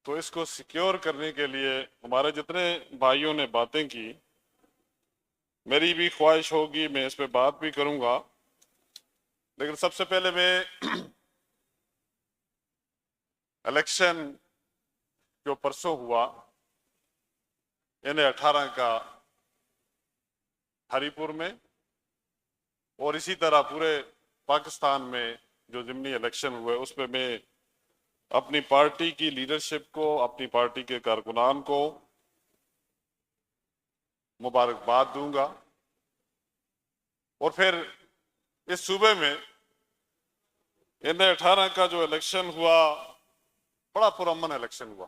تو اس کو سیکیور کرنے کے لیے ہمارے جتنے بھائیوں نے باتیں کی، میری بھی خواہش ہوگی میں اس پہ بات بھی کروں گا، لیکن سب سے پہلے میں الیکشن جو پرسوں ہوا N18 کا ہری پور میں، اور اسی طرح پورے پاکستان میں جو ضمنی الیکشن ہوئے، اس پہ میں اپنی پارٹی کی لیڈرشپ کو، اپنی پارٹی کے کارکنان کو مبارکباد دوں گا، اور پھر اس صوبے میں N18 کا جو الیکشن ہوا بڑا پرامن الیکشن ہوا۔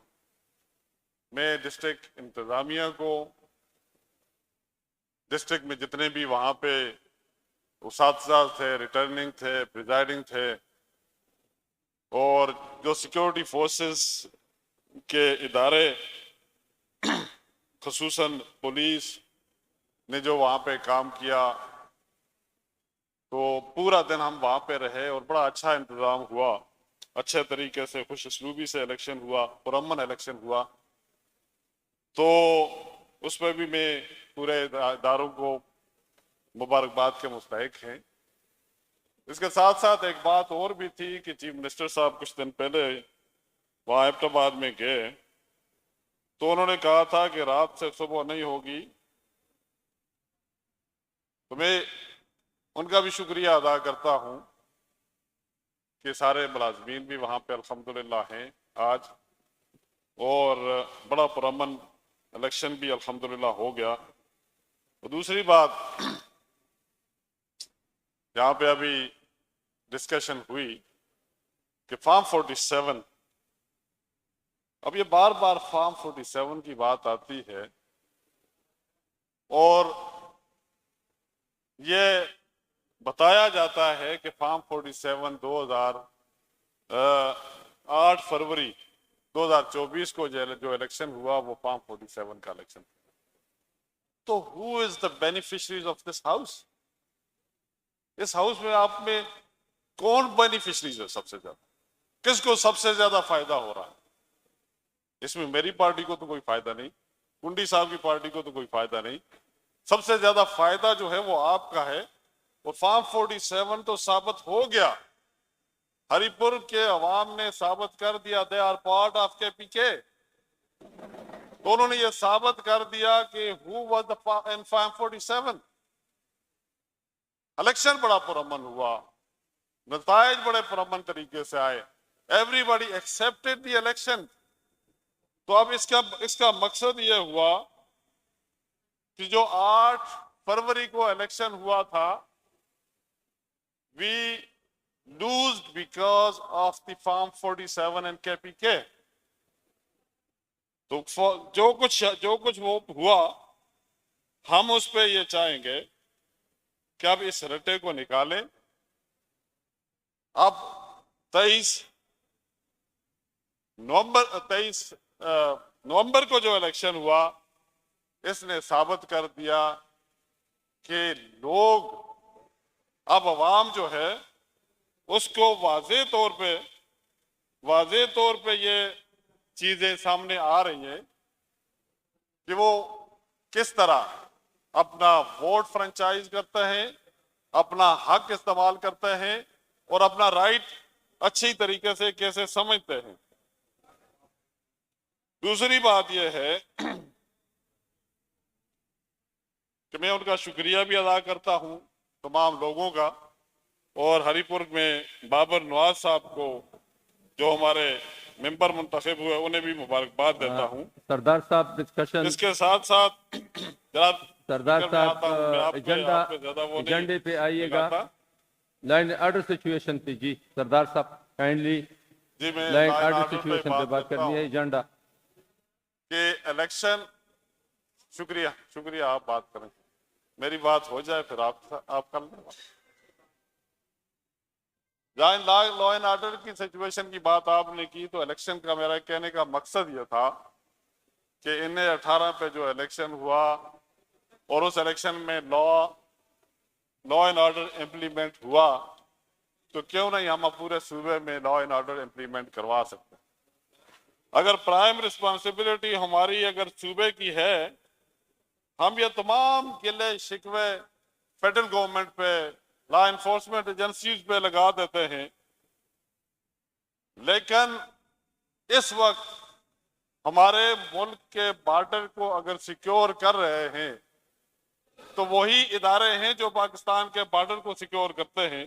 میں ڈسٹرکٹ انتظامیہ کو، ڈسٹرکٹ میں جتنے بھی وہاں پہ اساتذہ تھے، ریٹرننگ تھے، پریزائڈنگ تھے، اور جو سیکیورٹی فورسز کے ادارے خصوصاً پولیس نے جو وہاں پہ کام کیا، تو پورا دن ہم وہاں پہ رہے اور بڑا اچھا انتظام ہوا، اچھے طریقے سے خوش اسلوبی سے الیکشن ہوا، پرامن الیکشن ہوا۔ تو اس میں بھی میں پورے اداروں کو مبارکباد کے مستحق ہیں۔ اس کے ساتھ ساتھ ایک بات اور بھی تھی کہ چیف منسٹر صاحب کچھ دن پہلے وہاں ایبٹ آباد میں گئے، تو انہوں نے کہا تھا کہ رات سے صبح نہیں ہوگی، تو میں ان کا بھی شکریہ ادا کرتا ہوں کہ سارے ملازمین بھی وہاں پہ الحمدللہ ہیں آج، اور بڑا پرامن الیکشن بھی الحمدللہ ہو گیا۔ اور دوسری بات، یہاں پہ ابھی ڈسکشن ہوئی کہ فارم 47، اب یہ بار بار فارم 47 کی بات آتی ہے، اور یہ بتایا جاتا ہے کہ فارم 47 8 فروری 2024 کو جو الیکشن ہوا وہ فارم 47 کا الیکشن۔ تو who is the beneficiaries of this house؟ اس ہاؤس میں آپ میں کون بینیفیشریز ہے سب سے زیادہ؟ کس کو سب سے زیادہ فائدہ ہو رہا ہے؟ اس میں میری پارٹی کو تو کوئی فائدہ نہیں، کنڈی صاحب کی پارٹی کو تو کوئی فائدہ نہیں، سب سے زیادہ فائدہ جو ہے وہ آپ کا ہے۔ اور فارم 47 تو ثابت ہو گیا، ہری پور کے عوام نے ثابت کر دیا they are part of KPK، تو انہوں نے یہ ثابت کر دیا کہ who was in form 47۔ Election بڑا پرامن ہوا، نتائج بڑے پرامن طریقے سے آئے، everybody accepted the election۔ تو اب اس کا مقصد یہ ہوا کہ جو 8 فروری کو الیکشن ہوا تھا، we lose because of the Farm 47 and KPK۔ تو جو کچھ وہ ہوا، ہم اس پہ یہ چاہیں گے کہ اب اس رٹے کو نکالیں۔ اب 23 نومبر کو جو الیکشن ہوا، اس نے ثابت کر دیا کہ لوگ، اب عوام جو ہے اس کو واضح طور پہ یہ چیزیں سامنے آ رہی ہیں کہ وہ کس طرح اپنا ووٹ فرنچائز کرتے ہیں، اپنا حق استعمال کرتے ہیں، اور اپنا رائٹ اچھی طریقے سے کیسے سمجھتے ہیں۔ دوسری بات یہ ہے کہ میں ان کا شکریہ بھی ادا کرتا ہوں تمام لوگوں کا، اور ہری پور میں بابر نواز صاحب کو جو ہمارے ممبر منتخب ہوئے انہیں بھی مبارکباد دیتا ہوں۔ سردار صاحب ڈسکشن، اس کے ساتھ ساتھ جناب سردار صاحب ایجنڈے ایجنڈے پہ آئیے گا، لائن آرڈر سچویشن پہ۔ جی سردار صاحب کائنڈلی جی میں لائن آرڈر سچویشن پہ بات کرنی ہے، ایجنڈا کہ الیکشن۔ شکریہ آپ بات کریں، میری بات ہو جائے پھر آپ کر لیں۔ لا اینڈ آرڈر کی سچویشن کی بات آپ نے کی، تو الیکشن کا میرا کہنے کا مقصد یہ تھا کہ N18 پہ جو الیکشن ہوا، اور اس الیکشن میں لا اینڈ آرڈر امپلیمنٹ ہوا، تو کیوں نہیں ہم پورے صوبے میں لا اینڈ آرڈر امپلیمنٹ کروا سکتے۔ اگر پرائم رسپانسبلٹی ہماری اگر صوبے کی ہے، ہم یہ تمام گلے شکوے فیڈرل گورنمنٹ پہ، لا انفورسمنٹ ایجنسیز پہ لگا دیتے ہیں، لیکن اس وقت ہمارے ملک کے بارڈر کو اگر سیکیور کر رہے ہیں تو وہی ادارے ہیں جو پاکستان کے بارڈر کو سیکیور کرتے ہیں۔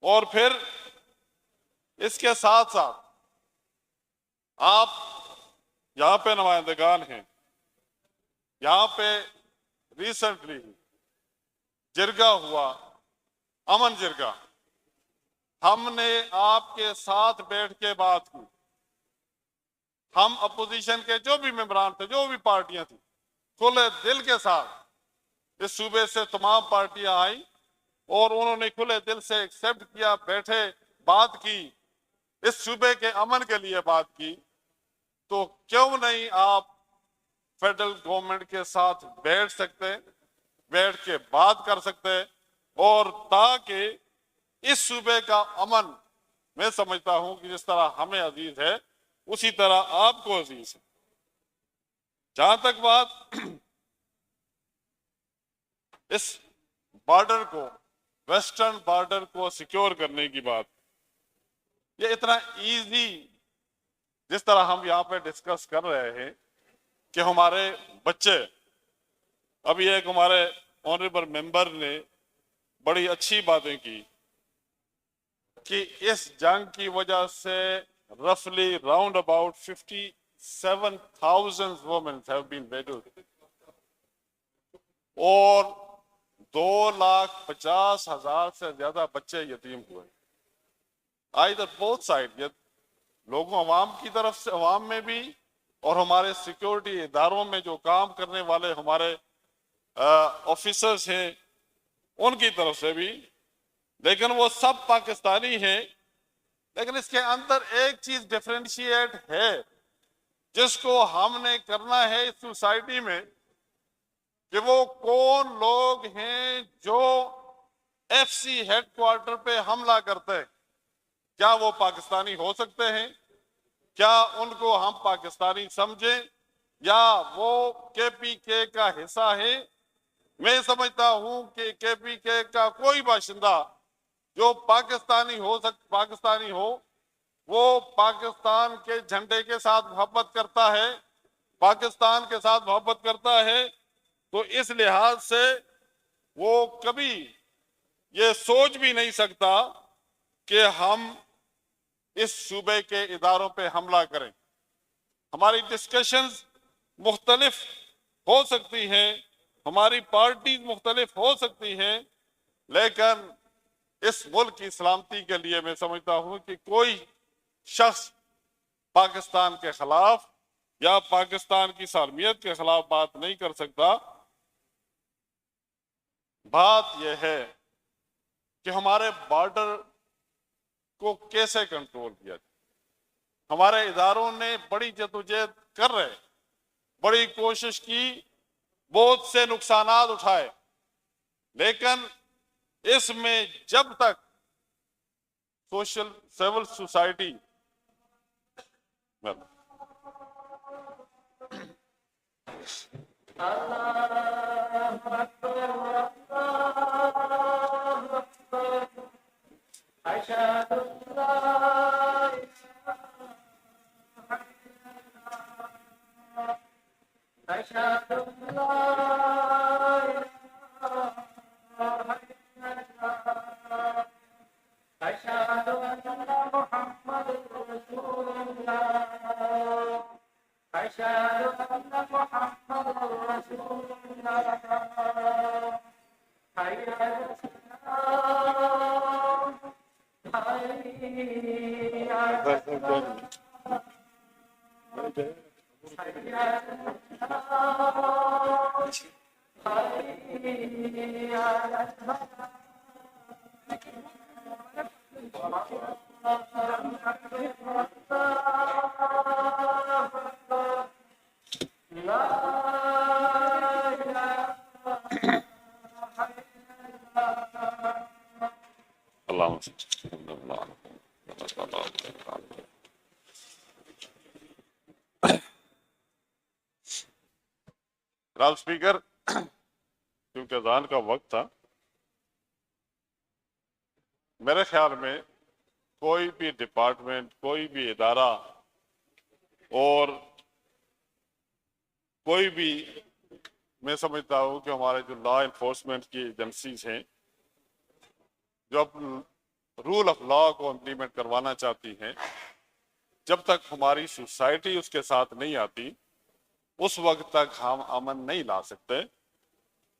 اور پھر اس کے ساتھ ساتھ آپ یہاں پہ نمائندگان ہیں، یہاں پہ ریسنٹلی جرگہ ہوا، امن جرگہ، ہم نے آپ کے ساتھ بیٹھ کے بات کی، ہم اپوزیشن کے جو بھی ممبران تھے، جو بھی پارٹیاں تھیں، کھلے دل کے ساتھ اس صوبے سے تمام پارٹیاں آئیں اور انہوں نے کھلے دل سے ایکسپٹ کیا، بیٹھے، بات کی، اس صوبے کے امن کے لیے بات کی۔ تو کیوں نہیں آپ فیڈرل گورنمنٹ کے ساتھ بیٹھ سکتے، بیٹھ کے بات کر سکتے، اور تاکہ اس صوبے کا امن، میں سمجھتا ہوں کہ جس طرح ہمیں عزیز ہے اسی طرح آپ کو عزیز ہے۔ جہاں تک بات اس بارڈر کو، ویسٹرن بارڈر کو سیکیور کرنے کی بات، یہ اتنا ایزی جس طرح ہم یہاں پہ ڈسکس کر رہے ہیں کہ ہمارے بچے، ابھی ایک ہمارے آنریبل ممبر نے بڑی اچھی باتیں کی کہ اس جنگ کی وجہ سے رفلی round about 57,000 women have been widowed اور 2,50,000 سے زیادہ بچے یتیم ہوئے۔ either both side، لوگوں عوام کی طرف سے، عوام میں بھی، اور ہمارے سیکیورٹی اداروں میں جو کام کرنے والے ہمارے آفیسرز ہیں ان کی طرف سے بھی، لیکن وہ سب پاکستانی ہیں۔ لیکن اس کے اندر ایک چیز ڈیفرینشیٹ ہے جس کو ہم نے کرنا ہے اس سوسائٹی میں، کہ وہ کون لوگ ہیں جو ایف سی ہیڈ کوارٹر پہ حملہ کرتے ہیں، کیا وہ پاکستانی ہو سکتے ہیں؟ کیا ان کو ہم پاکستانی سمجھیں یا وہ کے پی کے کا حصہ ہے؟ میں سمجھتا ہوں کہ کے پی کے کا کوئی باشندہ جو پاکستانی ہو وہ پاکستان کے جھنڈے کے ساتھ محبت کرتا ہے، پاکستان کے ساتھ محبت کرتا ہے، تو اس لحاظ سے وہ کبھی یہ سوچ بھی نہیں سکتا کہ ہم اس صوبے کے اداروں پہ حملہ کریں۔ ہماری ڈسکشنز مختلف ہو سکتی ہیں، ہماری پارٹیز مختلف ہو سکتی ہیں، لیکن اس ملک کی سلامتی کے لیے میں سمجھتا ہوں کہ کوئی شخص پاکستان کے خلاف یا پاکستان کی سالمیت کے خلاف بات نہیں کر سکتا۔ بات یہ ہے کہ ہمارے بارڈر کو کیسے کنٹرول کیا جائے۔ ہمارے اداروں نے بڑی جدوجہد کر رہے، بڑی کوشش کی، بہت سے نقصانات اٹھائے، لیکن اس میں جب تک سول سوسائٹی جناب اسپیکر، کیونکہ اذان کا وقت تھا، میرے خیال میں کوئی بھی ڈپارٹمنٹ، کوئی بھی ادارہ اور کوئی بھی، میں سمجھتا ہوں کہ ہمارے جو لا انفورسمنٹ کی ایجنسیز ہیں جو اب رول آف لا کو امپلیمنٹ کروانا چاہتی ہیں، جب تک ہماری سوسائٹی اس کے ساتھ نہیں آتی اس وقت تک ہم امن نہیں لا سکتے،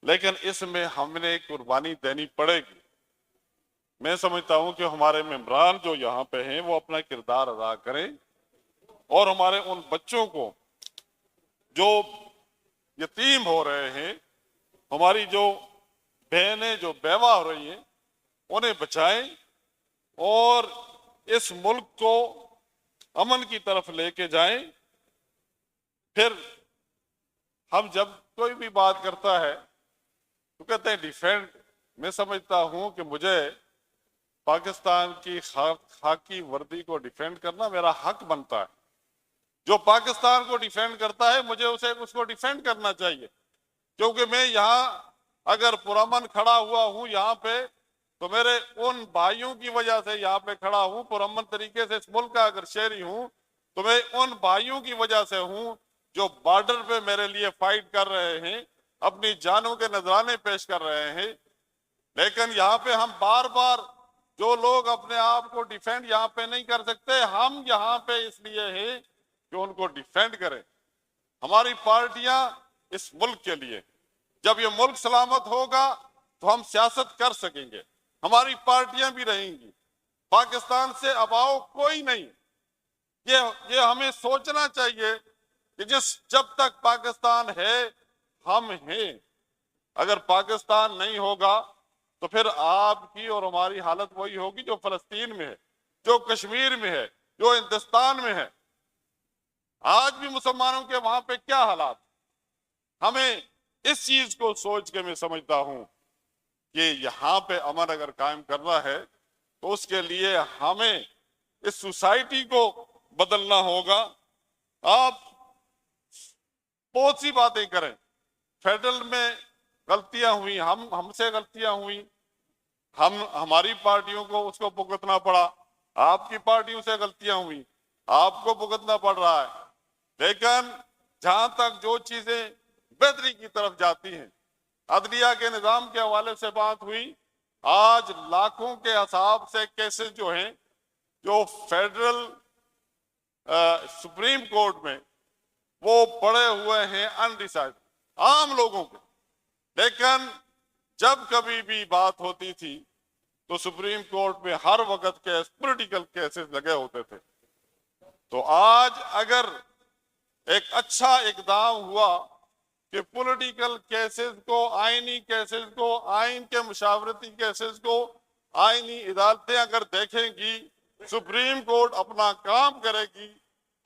لیکن اس میں ہم نے قربانی دینی پڑے گی۔ میں سمجھتا ہوں کہ ہمارے ممبران جو یہاں پہ ہیں وہ اپنا کردار ادا کریں اور ہمارے ان بچوں کو جو یتیم ہو رہے ہیں، ہماری جو بہنیں جو بیوہ ہو رہی ہیں، انہیں بچائیں اور اس ملک کو امن کی طرف لے کے جائیں۔ پھر ہم جب کوئی بھی بات کرتا ہے تو کہتے ہیں ڈیفینڈ، میں سمجھتا ہوں کہ مجھے پاکستان کی خاکی وردی کو ڈیفینڈ کرنا میرا حق بنتا ہے۔ جو پاکستان کو ڈیفینڈ کرتا ہے مجھے اس کو ڈیفینڈ کرنا چاہیے، کیونکہ میں یہاں اگر پرامن کھڑا ہوا ہوں یہاں پہ تو میرے ان بھائیوں کی وجہ سے یہاں پہ کھڑا ہوں، پرامن طریقے سے اس ملک کا اگر شہری ہوں تو میں ان بھائیوں کی وجہ سے ہوں جو بارڈر پہ میرے لیے فائٹ کر رہے ہیں، اپنی جانوں کے نذرانے پیش کر رہے ہیں۔ لیکن یہاں پہ ہم بار بار جو لوگ اپنے آپ کو ڈیفینڈ یہاں پہ نہیں کر سکتے، ہم یہاں پہ اس لیے ہیں کہ ان کو ڈیفینڈ کریں۔ ہماری پارٹیاں اس ملک کے لیے، جب یہ ملک سلامت ہوگا تو ہم سیاست کر سکیں گے، ہماری پارٹیاں بھی رہیں گی۔ پاکستان سے اباؤ کوئی نہیں، یہ ہمیں سوچنا چاہیے کہ جب تک پاکستان ہے ہم ہیں۔ اگر پاکستان نہیں ہوگا تو پھر آپ کی اور ہماری حالت وہی ہوگی جو فلسطین میں ہے، جو کشمیر میں ہے، جو ہندوستان میں ہے۔ آج بھی مسلمانوں کے وہاں پہ کیا حالات، ہمیں اس چیز کو سوچ کے میں سمجھتا ہوں کہ یہاں پہ امن اگر قائم کرنا ہے تو اس کے لیے ہمیں اس سوسائٹی کو بدلنا ہوگا۔ آپ بہت سی باتیں کریں، فیڈرل میں غلطیاں ہوئی، ہم سے غلطیاں ہوئی، ہماری پارٹیوں کو اس کو بھگتنا پڑا، آپ کی پارٹیوں سے غلطیاں ہوئی، آپ کو بھگتنا پڑ رہا ہے۔ لیکن جہاں تک جو چیزیں بہتری کی طرف جاتی ہیں، عدلیہ کے نظام کے حوالے سے بات ہوئی، آج لاکھوں کے حساب سے کیسز جو ہیں جو فیڈرل سپریم کورٹ میں وہ پڑے ہوئے ہیں انڈیسائڈ عام لوگوں کے، لیکن جب کبھی بھی بات ہوتی تھی تو سپریم کورٹ میں ہر وقت پولیٹیکل کیسز لگے ہوتے تھے۔ تو آج اگر ایک اچھا اقدام ہوا کہ پولیٹیکل کیسز کو، آئینی کیسز کو، آئین کے مشاورتی کیسز کو آئینی عدالتیں اگر دیکھیں گی، سپریم کورٹ اپنا کام کرے گی،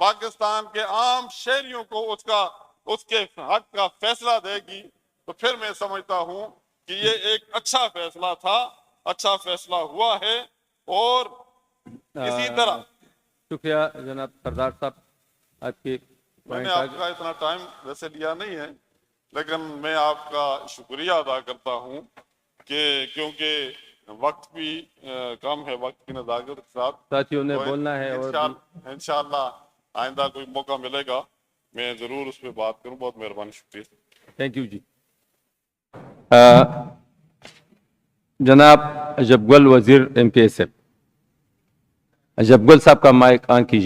پاکستان کے عام شہریوں کو اس کے حق کا فیصلہ دے گی، تو پھر میں سمجھتا ہوں کہ یہ ایک اچھا فیصلہ تھا، اچھا فیصلہ ہوا ہے۔ اور اسی طرح شکریہ جناب سردار صاحب، آپ کی میں نے آپ کا اتنا ٹائم ویسے لیا نہیں ہے، لیکن میں آپ کا شکریہ ادا کرتا ہوں کہ کیونکہ وقت بھی کم ہے، وقت کی نزاکت کے ساتھ ساتھیوں نے بولنا ہے، اور انشاءاللہ آئندہ کوئی موقع ملے گا میں ضرور اس پہ بات کروں۔ بہت مہربانی، شکریہ۔ تھینک یو جی۔ جناب اشرف گل وزیر ایم پی ایس ایف، اشرف گل صاحب کا مائک آن کیجیے۔